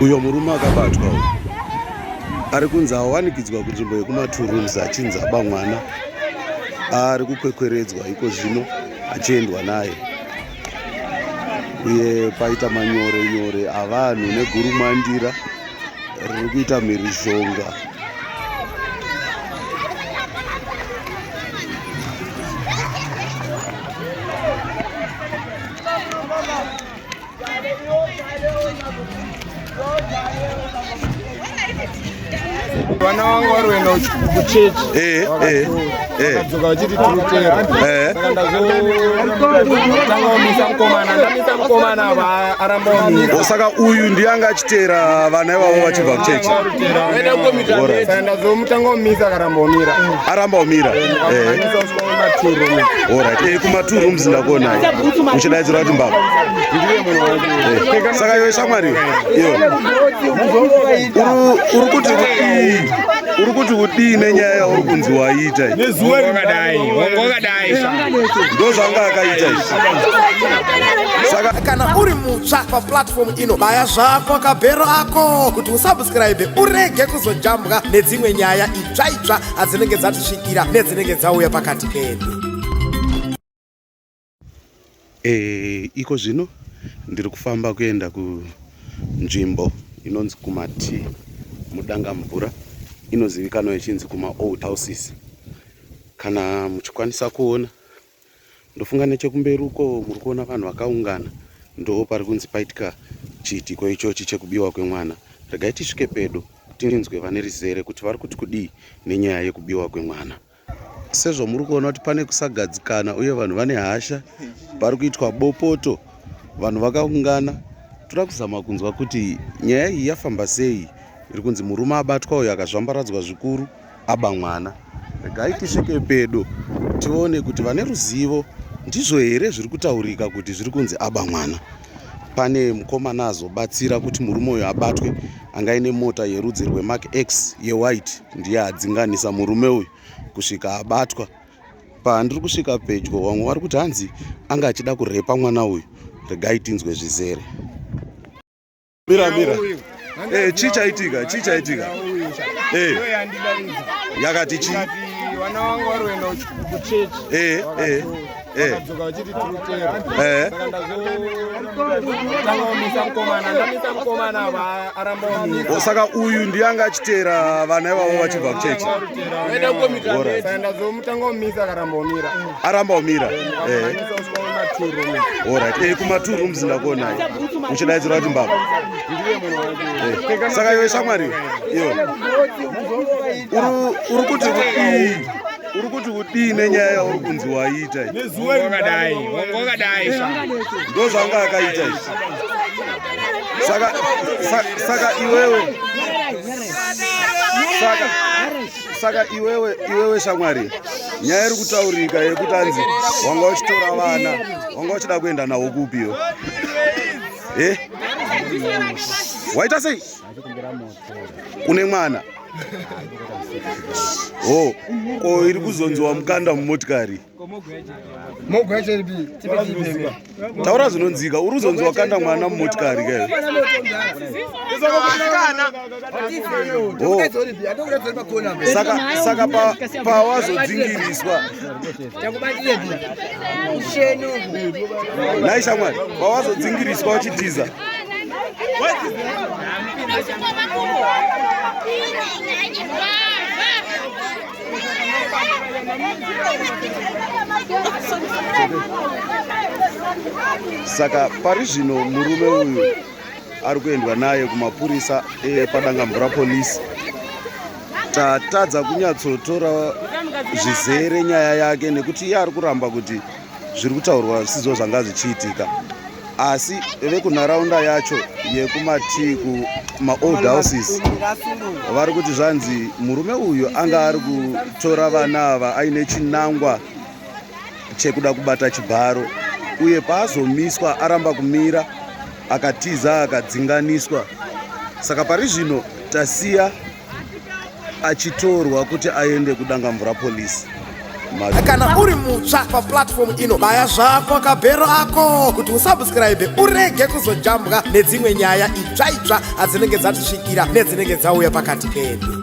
Uyo murume akabatwa ari kunzi awanikidzwa kunzvimbo yekumaturums achinzi aba mwana ari kukwekweredzwa iko zvino achiendwa naye, uye paita manyore avanhu negurumandira riri kuita mhirizhonga. Vana vangu vari kuenda kuchechi vakadzoka vachiti tirutera saka ndazotanga kumisa mukomana ava aramba kumira. Saka uyu ndiye anga achiteera vana ivavo vachibva kuchechi saka ndazomutanga kumisa akaramba kumira. Aramba kumira kumaturums ndakuonai uchidaidzira kuti mbava. Saka iwe shamwari uri kuti kudii nenyaya yauri kunzi waita ndo zvanga akaita saka kana uri mutsva paplatform ino baya zvako kabhero ako kuti usubscribe urege kuzojambwa nedzimwe nyaya itsva adzinenge dzatisvikira nedzinenge dzauya pakati pedu. Iko zvino ndiri kufamba kuenda kunzvimbo inonzi kumati mudanga mvura, inozivikanwa ichinzi kuma old houses. Kana muchikwanisa kuona ndofunga nechekumberi uko muri kuona vanhu vakaungana, ndo pari kunzi paitika chiitiko ichochi chekubiwa kwemwana. Regai tisvike pedo tinzwe vane rizere kuti vari kuti kudii nenyaya yekubiwa kwemwana. Sezvo muri kuona kuti pane kusagadzikana uye vanhu vane hasha, pari kuitwa bopoto, vanhu vakaungana. Tiri kuzama kunzwa kuti nyaya iyi yafamba sei. Iri kunzi murume abatwa uyo akazvambaradzwa zvikuru aba mwana. Regai tisvike pedo tione kuti vane ruzivo ndizvo here zviri kutaurika kuti zviri kunzi aba mwana. Pane mukomana azobatsira kuti murume uyo abatwe, anga ine mota yerudzi rweMark X yewhite, ndiye adzinganisa murume uyu kusvika abatwa. Pandiri kusvika pedyo vamwe vari kuti hanzi anga achida kurepa mwana uyu. Regai tinzwe zvizere. Mira chichaitika yakati chi vana vangu vari kuenda kuchechi vakadzoka vachiti tirutera saka ndazotanga kumisa mukomana ava aramba kumira. Saka uyu ndiye anga achiteera vana ivavo vachibva kuchechi saka ndazomutanga kumisa akaramba kumira. Aramba kumira kumaturums ndakuonai uchidaidzira kuti mbava. Saka iwe shamwari uri kuti kudii nenyaya yauri kunzi waita ndo zvanga akaita saka iwewe shamwari, nyaya iri kutaurika yekuti hanzi wanga uchitora vana, wanga uchida kuenda nawo kupiwo waita sei? Kune mwana ko iri kuzonziwa mukanda mumotikari. Taura zvinonzika, uri kuzonziwa kanda mwana mumotikari kayo. Saka pawazodzingiriswa nai shamwari, pawazodzingiriswa uchitiza saka pari zvino murume uyu ari kuendwa naye kumapurisa epadanga mvura polisi. Tatadza kunyatsotora zvizere nyaya yake nekuti iye ari kuramba kuti zviri kutaurwa zvisizvo zvanga zvichiitika, asi vekunharaunda yacho yekumati kumaold houses vari kuti zvanzi murume uyu anga ari kutora vana ava aine chinangwa chekuda kubata chibharo, uye paazomiswa aramba kumira akatiza akadzinganiswa. Saka pari zvino tasiya achitorwa kuti aende kudanga mvura polisi. kana uri mutsva paplatform ino baya zvako kabhero ako kuti usubscribe urege kuzojambwa nedzimwe nyaya itsva itsva adzinenge dzatisvikira nedzinenge dzauya pakati pedu.